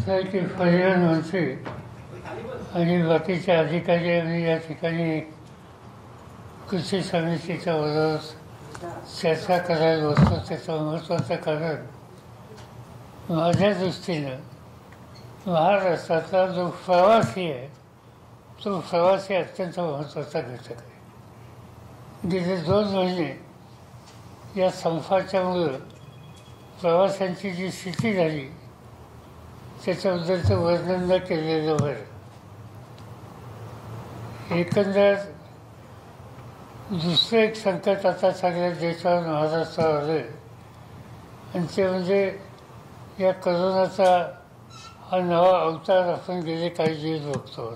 असं आहे की परिवहन मंत्री आणि बाकीचे अधिकारी आम्ही या ठिकाणी कृषी समितीच्या बरोबर चर्चा करायला बसतो. त्याचं महत्त्वाचं कारण माझ्या दृष्टीनं महाराष्ट्रातला जो प्रवासी आहे तो प्रवासी अत्यंत महत्त्वाचा घटक आहे. गेले 2 महिने या संपाच्यामुळं प्रवाशांची जी स्थिती झाली त्याच्याबद्दलचं वर्णन न केलेलं बरं. एकंदर दुसरं एक संकट आता सगळ्या देशावर महाराष्ट्रावर आलं आहे आणि ते म्हणजे या करोनाचा हा नवा अवतार आपण गेले काही दिवस बघतो.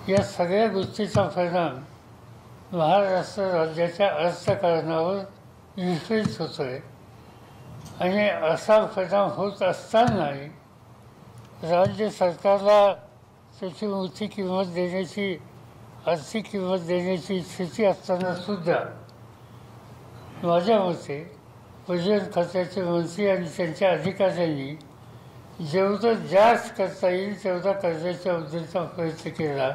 या सगळ्या गोष्टीचा परिणाम महाराष्ट्र राज्याच्या अर्थकारणावर विपरीत होतो आहे आणि असा परिणाम होत असतानाही राज्य सरकारला त्याची मोठी किंमत देण्याची आर्थिक किंमत देण्याची स्थिती असतानासुद्धा माझ्या मते परिवहन खात्याचे मंत्री आणि त्यांच्या अधिकाऱ्यांनी जेवढं जास्त करता येईल तेवढा करण्याच्या बद्दलचा प्रयत्न केला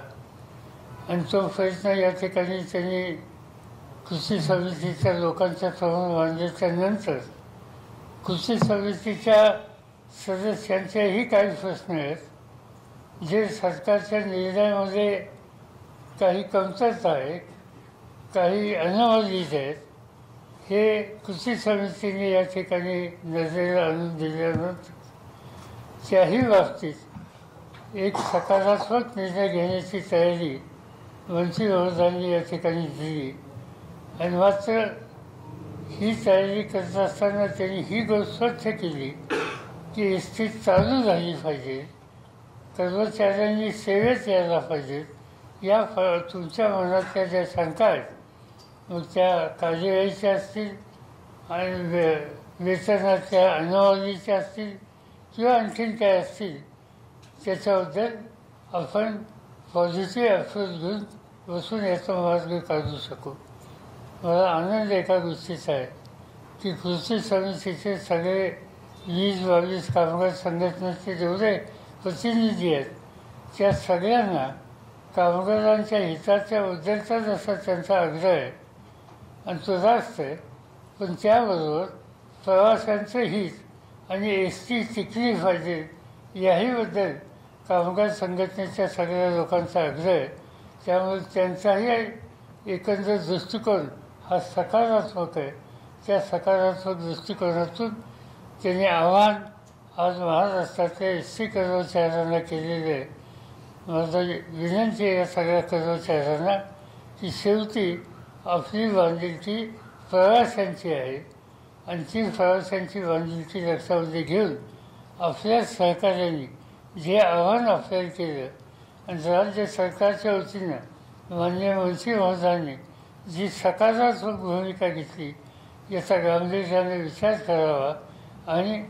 आणि तो प्रयत्न या ठिकाणी त्यांनी कृषी समितीच्या लोकांच्या समोर मांडल्याच्यानंतर कृषी समितीच्या सदस्यांचेही काही प्रश्न आहेत जे सरकारच्या निर्णयामध्ये काही कमतरता आहेत, काही अनावधित आहेत. हे कृषी समितीने या ठिकाणी नजरेला आणून दिल्यानंतर त्याही बाबतीत एक सकारात्मक निर्णय घेण्याची तयारी मंत्री महोदयांनी या ठिकाणी दिली आणि मात्र ही तयारी करत असताना त्यांनी ही गोष्ट स्वच्छ केली की एस टी चालू झाली पाहिजे, कर्मचाऱ्यांनी सेवेत यायला पाहिजेत. या तुमच्या मनातल्या ज्या शंका आहेत मग त्या कार्यवाहीच्या असतील आणि वेतनाच्या अनावधीच्या असतील किंवा आणखीन काय असतील त्याच्याबद्दल आपण पॉझिटिव्ह अप्रोच घेऊन बसून याचा मार्ग काढू शकू. मला आनंद एका गोष्टीचा आहे की कृषी समितीचे सगळे 20-22 कामगार संघटनेचे जेवढे प्रतिनिधी आहेत त्या सगळ्यांना कामगारांच्या हिताच्या बद्दलचा जसा त्यांचा आग्रह आहे आणि तो जास्त आहे, पण त्याबरोबर प्रवाशांचं हित आणि एस टी टिकली पाहिजे याहीबद्दल कामगार संघटनेच्या सगळ्या लोकांचा आग्रह आहे. त्यामुळे त्यांचाही एकंदर दृष्टिकोन हा सकारात्मक आहे. त्या सकारात्मक दृष्टिकोनातून त्यांनी आव्हान आज महाराष्ट्रातल्या एस टी कर्मचाऱ्यांना केलेलं आहे. माझं विनंती आहे या सगळ्या कर्मचाऱ्यांना की शेवटी आपली बांधिलकी प्रवाशांची आहे आणि ती प्रवाशांची बांधिलकी लक्षामध्ये घेऊन आपल्या सहकार्याने जे आव्हान आपल्याला केलं आणि राज्य सरकारच्या वतीनं माननीय मंत्री महोदयांनी जी सकारात्मक भूमिका घेतली याचा गांभीर्याने विचार करावा आणि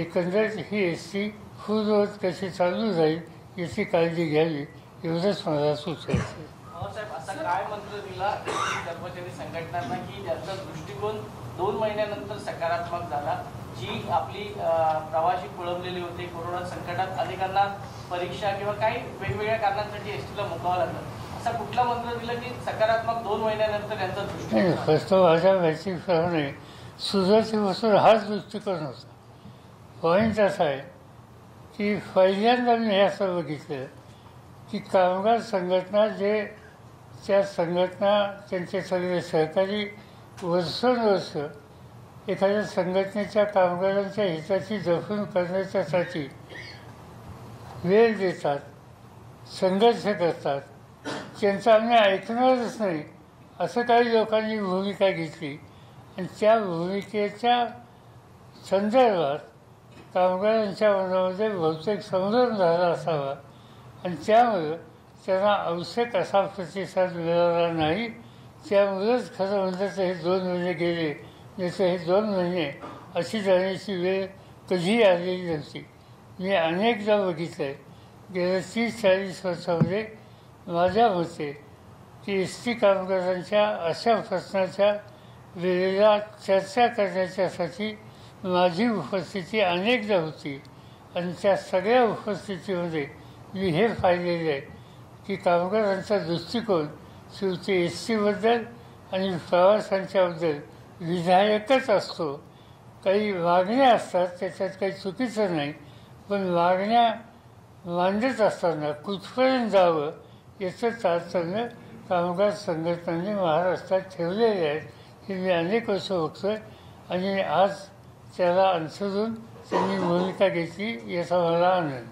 एकंदरीत ही एस टी पूर्ववत कशी चालू राहील याची काळजी घ्यावी एवढंच मला सुचायचं. साहेब असा काय मंत्र दिला कर्मचारी संघटनांना की ज्याचा दृष्टिकोन 2 महिन्यानंतर सकारात्मक झाला, जी आपली प्रवासी पळवलेली होते कोरोना संकटात अनेकांना परीक्षा किंवा काही वेगवेगळ्या कारणांसाठी एस टीला मुकावं लागलं, असा कुठला मंत्र दिला की सकारात्मक 2 महिन्यानंतर यांचा दृष्टिकोन? फक्त माझ्या माहितीप्रमाणे सुरुवातीपासून हाच दृष्टिकोन होता. पॉईंट असा आहे की पहिल्यांदा मी हे असं बघितलं की कामगार संघटना जे त्या संघटना त्यांचे सगळे सहकारी वर्षोनवर्ष एखाद्या संघटनेच्या कामगारांच्या हिताची जपणूक करण्याच्यासाठी वेळ देतात, संघर्ष करतात, त्यांचं आम्ही ऐकणारच नाही असं काही लोकांनी भूमिका घेतली आणि त्या भूमिकेच्या संदर्भात कामगारांच्या मनामध्ये बहुतेक संभ्रम झाला असावा आणि त्यामुळं त्यांना आवश्यक असा प्रतिसाद मिळाला नाही. त्यामुळेच खरं म्हणलं तर हे 2 महिने गेले, नाही तर हे 2 महिने अशी जाण्याची वेळ कधीही आलेली नव्हती. मी अनेकदा बघितलं आहे गेल्या 30-40 वर्षामध्ये माझ्या मते की एस टी कामगारांच्या अशा प्रश्नाच्या वेळेला चर्चा करण्याच्यासाठी माझी उपस्थिती अनेकदा होती आणि त्या सगळ्या उपस्थितीमध्ये मी हे पाहिलेले आहे की कामगारांचा दृष्टिकोन शेवटी एस टीबद्दल आणि प्रवाशांच्याबद्दल विधायकच असतो. काही मागण्या असतात, त्याच्यात काही चुकीचं नाही, पण मागण्या मांडत असताना कुठपर्यंत जावं याचं तारतम्य कामगार संघटनांनी महाराष्ट्रात ठेवलेले आहेत. हे मी अनेक वर्ष बघतो आहे आणि आज त्याला अनुसरून त्यांनी भूमिका घेतली याचा मला आनंद.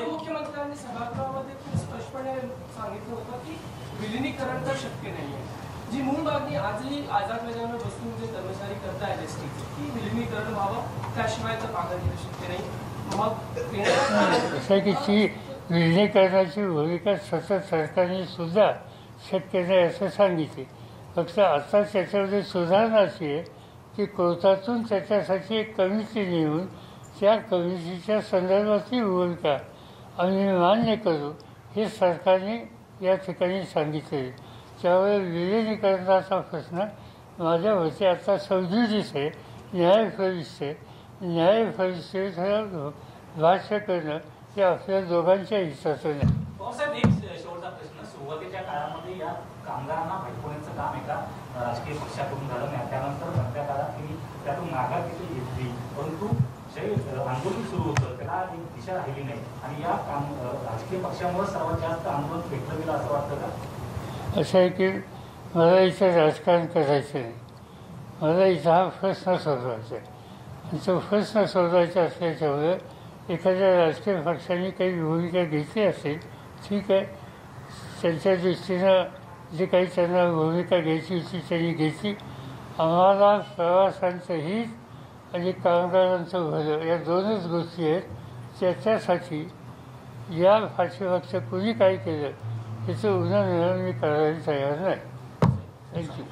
मुख्यमंत्र्यांनी सभागृहामध्ये स्पष्टपणे सांगितलं होतं की विलिनीकरण तर शक्य नाही आहे. जी मूळ मागणी आजही आझाद मैदानावर बसून जे कर्मचारी करतायत एस टीचे की विलिनीकरण व्हावं, त्याशिवाय तर मागणी केलं शक्य नाही. मग असं की ती विलिनीकरणाची भूमिका सतत सरकारने सुद्धा शक्य नाही असं सांगितले. फक्त आता त्याच्यामध्ये सुधारणा अशी आहे की कोर्टातून त्याच्यासाठी एक कमिटी नेमून त्या कमिटीच्या संदर्भातली भूमिका आम्ही मान्य करू हे सरकारने या ठिकाणी सांगितले. त्यामुळे विलिनीकरणाचा प्रश्न माझ्या मते आता सबज्युडिस आहे, न्यायप्रविष्ट आहे. न्यायप्रविष्टेवर भाष्य करणं हे आपल्या दोघांच्या हिताचं नाही. साहेब, एक शेवटचा प्रश्न. सुरुवातीच्या काळामध्ये या कामगारांना भेटवण्याचं काम एका राजकीय पक्षाकडून झालं नाही. त्यानंतर मधल्या काळात त्यांनी त्यातून माघार देखील घेतली, परंतु जे आंदोलन सुरू होतं त्याला एक दिशा राहिली नाही आणि या राजकीय पक्षामुळे सर्वात जास्त आंदोलन भेटलं गेलं असं वाटतं का? असं आहे की मला इथं राजकारण करायचं नाही, मला इथं हा प्रश्न सोडवायचा आहे. आणि तो प्रश्न सोडवायचा असल्याच्यामुळे एखाद्या राजकीय पक्षाने काही भूमिका घेतली असेल, ठीक आहे, त्यांच्या दृष्टीनं जे काही त्यांना भूमिका घ्यायची होती त्यांनी घेतली. आम्हाला प्रवासांचं हित आणि कामगारांचं भलं या दोनच गोष्टी आहेत. त्याच्यासाठी या पाठीमागचं कुणी काय केलं याचं उन्हा मी करायला तयार नाही. थँक्यू.